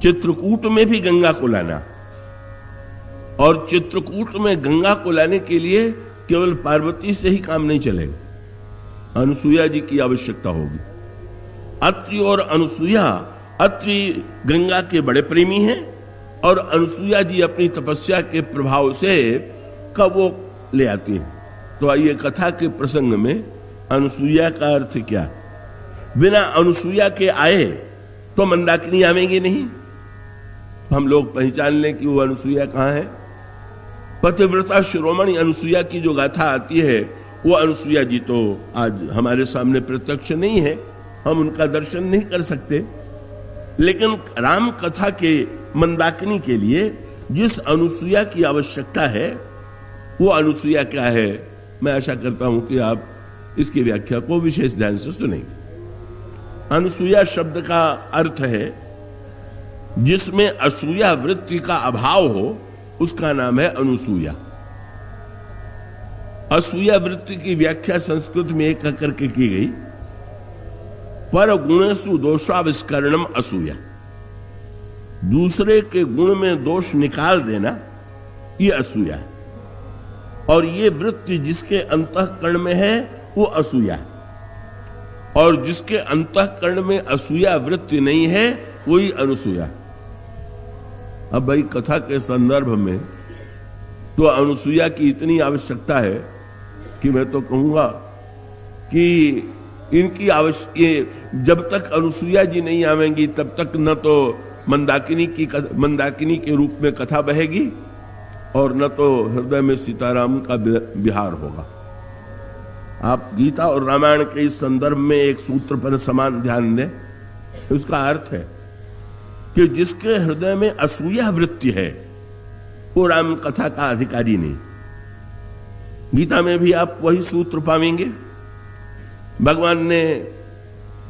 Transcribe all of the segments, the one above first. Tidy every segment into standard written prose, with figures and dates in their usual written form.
चित्रकूट में भी गंगा को लाना, और चित्रकूट में गंगा को लाने के लिए केवल पार्वती से ही काम नहीं चलेगा, अनुसुईया जी की आवश्यकता होगी। अत्रि और अनुसुईया, अत्रि गंगा के बड़े प्रेमी हैं और अनुसुईया जी अपनी तपस्या के प्रभाव से कब वो ले आती हैं। तो आइए कथा के प्रसंग में अनुसुईया का अर्थ क्या। बिना अनुसुईया के आए तो मंदाकिनी आवेंगे नहीं। हम लोग पहचान लें कि वो अनुसुईया कहां है। पतिव्रता शिरोमणि अनुसुईया की जो गाथा आती है, वो अनुसुईया जी तो आज हमारे सामने प्रत्यक्ष नहीं है, हम उनका दर्शन नहीं कर सकते, लेकिन राम कथा के मंदाकिनी के लिए जिस अनुसुईया की आवश्यकता है, वो अनुसुईया क्या है, मैं आशा करता हूं कि आप इसकी व्याख्या को विशेष ध्यान से सुनेंगे। अनुसुईया शब्द का अर्थ है जिसमें असूया वृत्ति का अभाव हो, उसका नाम है अनुसूया। असूया वृत्ति की व्याख्या संस्कृत में एक करके की गई, पर गुणेषु दोषाविष्करणम असूया, दूसरे के गुण में दोष निकाल देना, ये असूया है। और ये वृत्ति जिसके अंतःकरण में है वो असूया है, और जिसके अंतःकरण में असूया वृत्ति नहीं है वही अनुसूया है। अब भाई कथा के संदर्भ में तो अनुसूया की इतनी आवश्यकता है कि मैं तो कहूंगा कि इनकी जब तक अनुसूया जी नहीं आवेंगी तब तक न तो मंदाकिनी के रूप में कथा बहेगी और न तो हृदय में सीताराम का विहार होगा। आप गीता और रामायण के इस संदर्भ में एक सूत्र पर समान ध्यान दें। उसका अर्थ है कि जिसके हृदय में असूया वृत्ति है वो राम कथा का अधिकारी नहीं। गीता में भी आप वही सूत्र पाएंगे। भगवान ने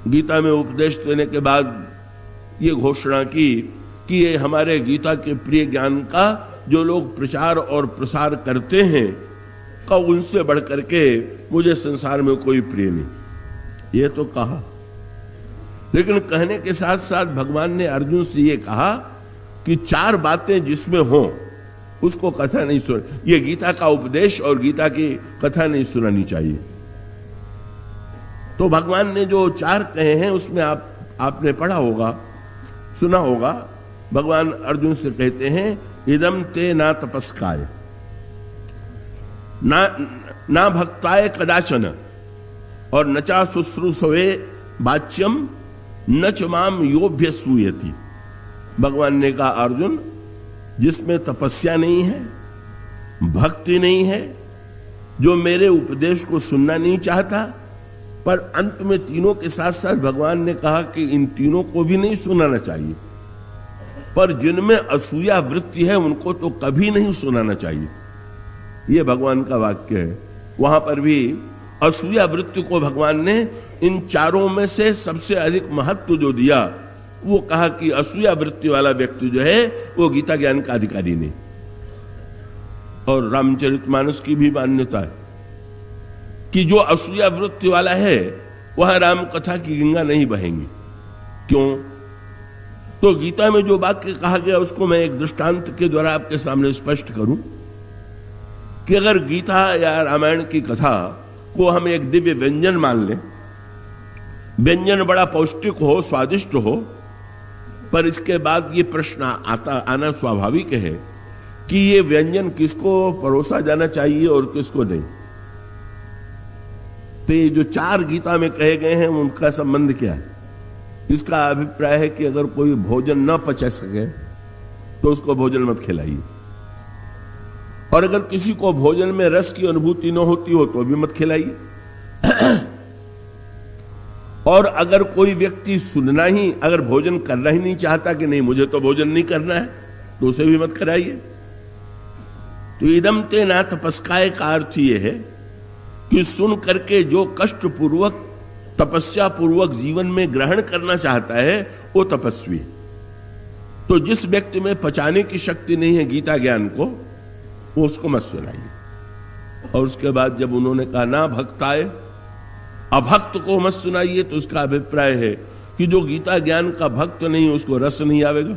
गीता में उपदेश देने के बाद ये घोषणा की कि ये हमारे गीता के प्रिय ज्ञान का जो लोग प्रचार और प्रसार करते हैं, का उनसे बढ़ करके मुझे संसार में कोई प्रिय नहीं। ये तो कहा, लेकिन कहने के साथ साथ भगवान ने अर्जुन से ये कहा कि चार बातें जिसमें हो उसको कथा नहीं सुन, ये गीता का उपदेश और गीता की कथा नहीं सुनानी चाहिए। तो भगवान ने जो चार कहे हैं उसमें आपने पढ़ा होगा, सुना होगा। भगवान अर्जुन से कहते हैं, इदम ते ना तपस्काय ना भक्ताय कदाचन और नचा शुश्रूषवे वाच्यम न च माम योभ्य सूयति। भगवान ने कहा, अर्जुन, जिसमें तपस्या नहीं है, भक्ति नहीं है, जो मेरे उपदेश को सुनना नहीं चाहता, पर अंत में तीनों के साथ साथ भगवान ने कहा कि इन तीनों को भी नहीं सुनाना चाहिए, पर जिनमें असूया वृत्ति है उनको तो कभी नहीं सुनाना चाहिए। यह भगवान का वाक्य है। वहां पर भी असूया वृत्ति को भगवान ने इन चारों में से सबसे अधिक महत्व जो दिया, वो कहा कि असूया वृत्ति वाला व्यक्ति जो है वो गीता ज्ञान का अधिकारी नहीं। और रामचरितमानस की भी मान्यता है कि जो असूया वृत्ति वाला है वह राम कथा की गंगा नहीं बहेंगी। क्यों? तो गीता में जो वाक्य कहा गया उसको मैं एक दृष्टांत के द्वारा आपके सामने स्पष्ट करूं कि अगर गीता या रामायण की कथा को हम एक दिव्य व्यंजन मान लें, व्यंजन बड़ा पौष्टिक हो, स्वादिष्ट हो, पर इसके बाद ये प्रश्न आना स्वाभाविक है कि ये व्यंजन किसको परोसा जाना चाहिए और किसको नहीं। तो ये जो चार गीता में कहे गए हैं उनका संबंध क्या है? इसका अभिप्राय है कि अगर कोई भोजन न पचा सके तो उसको भोजन मत खिलाइए, और अगर किसी को भोजन में रस की अनुभूति न होती हो तो भी मत खिलाइए। और अगर कोई व्यक्ति सुनना ही, अगर भोजन करना ही नहीं चाहता कि नहीं मुझे तो भोजन नहीं करना है, तो उसे भी मत कराइए। तो इदम ते ना तपस्काय का अर्थ यह है कि सुन करके जो कष्ट पूर्वक, तपस्या पूर्वक जीवन में ग्रहण करना चाहता है वो तपस्वी। तो जिस व्यक्ति में पचाने की शक्ति नहीं है गीता ज्ञान को, वो उसको मत सुनाइए। और उसके बाद जब उन्होंने कहा ना भक्ताय, अभक्त को मत सुनाइए, तो उसका अभिप्राय है कि जो गीता ज्ञान का भक्त नहीं उसको रस नहीं आवेगा।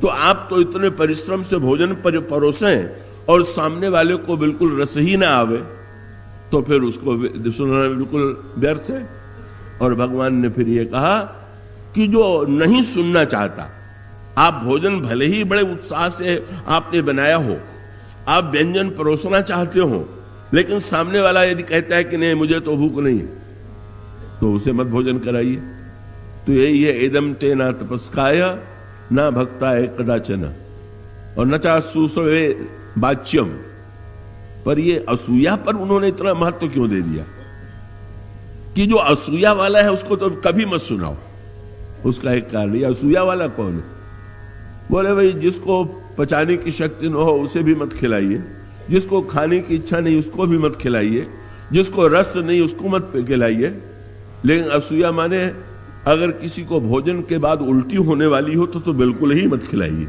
तो आप तो इतने परिश्रम से भोजन परोसें और सामने वाले को बिल्कुल रस ही ना आवे, तो फिर उसको सुनना बिल्कुल व्यर्थ है। और भगवान ने फिर ये कहा कि जो नहीं सुनना चाहता, आप भोजन भले ही बड़े उत्साह से आपने बनाया हो, आप व्यंजन परोसना चाहते हो, लेकिन सामने वाला यदि कहता है कि नहीं मुझे तो भूख नहीं है, तो उसे मत भोजन कराइए। तो यही है, इदम ते ना तपस्काय ना भक्ताय कदाचन और न चाशुषवे वाच्यम। पर ये असूया पर उन्होंने इतना महत्व क्यों दे दिया कि जो असूया वाला है उसको तो कभी मत सुनाओ। उसका एक कारण, ये असूया वाला कौन है? बोले भाई जिसको पचाने की शक्ति न हो उसे भी मत खिलाइए, जिसको खाने की इच्छा नहीं उसको भी मत खिलाइए, जिसको रस नहीं उसको मत खिलाइए। लेकिन असूया माने अगर किसी को भोजन के बाद उल्टी होने वाली हो तो बिल्कुल ही मत खिलाइए।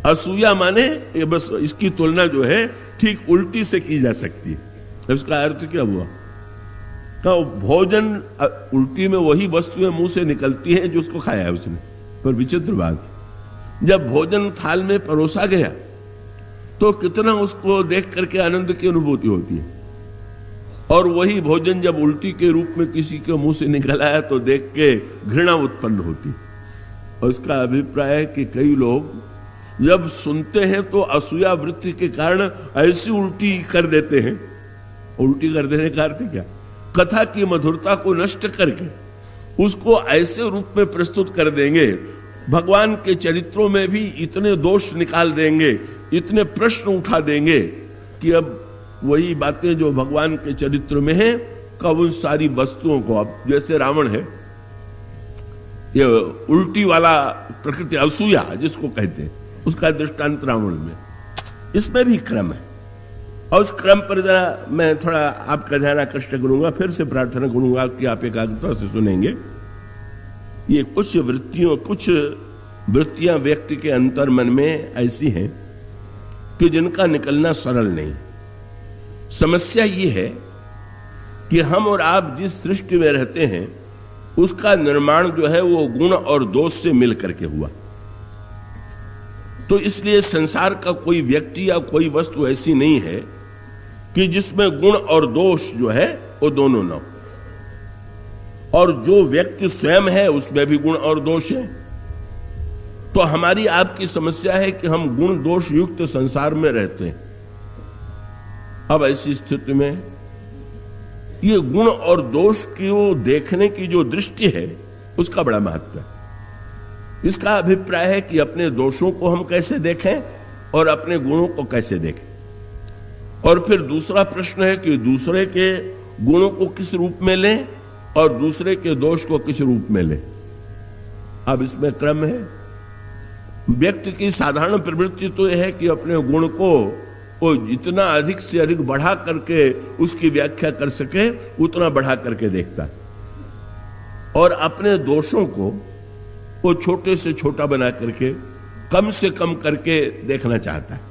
असूया माने ये बस इसकी तुलना जो है ठीक उल्टी से की जा सकती है। इसका अर्थ क्या हुआ? तो भोजन उल्टी में वही वस्तुएं मुंह से निकलती है जो उसको खाया है उसने। पर विचित्र बात, जब भोजन थाल में परोसा गया तो कितना उसको देख करके आनंद की अनुभूति होती है, और वही भोजन जब उल्टी के रूप में किसी के मुंह से निकल आया तो देख के घृणा उत्पन्न होती। और उसका अभिप्राय है कि कई लोग जब सुनते हैं तो असूया वृत्ति के कारण ऐसी उल्टी कर देते हैं। उल्टी कर देने का अर्थ क्या? कथा की मधुरता को नष्ट करके उसको ऐसे रूप में प्रस्तुत कर देंगे, भगवान के चरित्रों में भी इतने दोष निकाल देंगे, इतने प्रश्न उठा देंगे कि अब वही बातें जो भगवान के चरित्र में है कब उन सारी वस्तुओं को, अब जैसे रावण है, ये उल्टी वाला प्रकृति असूया जिसको कहते हैं, उसका दृष्टांत रावण में, इसमें भी क्रम है। और उस क्रम पर जरा मैं थोड़ा आपका ध्यान आकृष्ट करूंगा, फिर से प्रार्थना करूंगा कि आप एकाग्रता से सुनेंगे। ये कुछ वृत्तियां व्यक्ति के अंतर मन में ऐसी हैं कि जिनका निकलना सरल नहीं। समस्या ये है कि हम और आप जिस सृष्टि में रहते हैं उसका निर्माण जो है वो गुण और दोष से मिल करके हुआ। तो इसलिए संसार का कोई व्यक्ति या कोई वस्तु ऐसी नहीं है कि जिसमें गुण और दोष जो है वो दोनों न हो। और जो व्यक्ति स्वयं है उसमें भी गुण और दोष है। तो हमारी आपकी समस्या है कि हम गुण दोष युक्त संसार में रहते हैं। अब ऐसी स्थिति में ये गुण और दोष को देखने की जो दृष्टि है उसका बड़ा महत्व है। इसका अभिप्राय है कि अपने दोषों को हम कैसे देखें और अपने गुणों को कैसे देखें। और फिर दूसरा प्रश्न है कि दूसरे के गुणों को किस रूप में लें और दूसरे के दोष को किस रूप में लें। अब इसमें क्रम है। व्यक्ति की साधारण प्रवृत्ति तो यह है कि अपने गुण को वो जितना अधिक से अधिक बढ़ा करके उसकी व्याख्या कर सके उतना बढ़ा करके देखता है, और अपने दोषों को वो छोटे से छोटा बना करके कम से कम करके देखना चाहता है।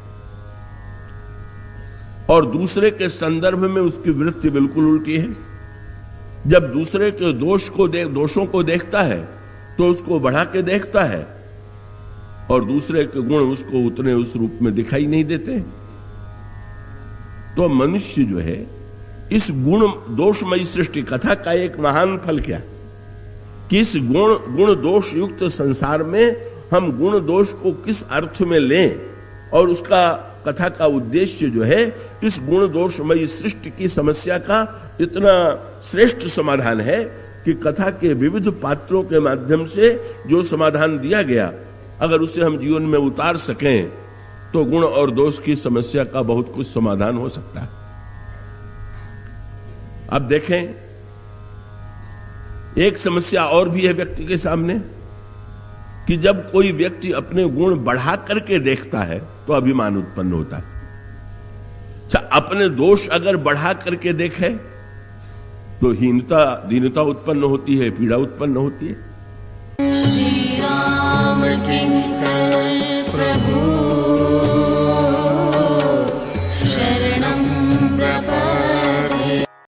और दूसरे के संदर्भ में उसकी वृत्ति बिल्कुल उल्टी है। जब दूसरे के दोषों को देखता है तो उसको बढ़ा के देखता है, और दूसरे के गुण उसको उतने उस रूप में दिखाई नहीं देते। तो मनुष्य जो है इस गुण दोषमयी सृष्टि कथा का एक महान फल क्या कि इस गुण दोष युक्त संसार में हम गुण दोष को किस अर्थ में लें, और उसका कथा का उद्देश्य जो है इस गुण दोषमयी सृष्टि की समस्या का इतना श्रेष्ठ समाधान है कि कथा के विविध पात्रों के माध्यम से जो समाधान दिया गया, अगर उसे हम जीवन में उतार सकें तो गुण और दोष की समस्या का बहुत कुछ समाधान हो सकता है। अब देखें, एक समस्या और भी है व्यक्ति के सामने कि जब कोई व्यक्ति अपने गुण बढ़ा करके देखता है तो अभिमान उत्पन्न होता है। अच्छा, अपने दोष अगर बढ़ा करके देखे तो दीनता उत्पन्न होती है, पीड़ा उत्पन्न होती है।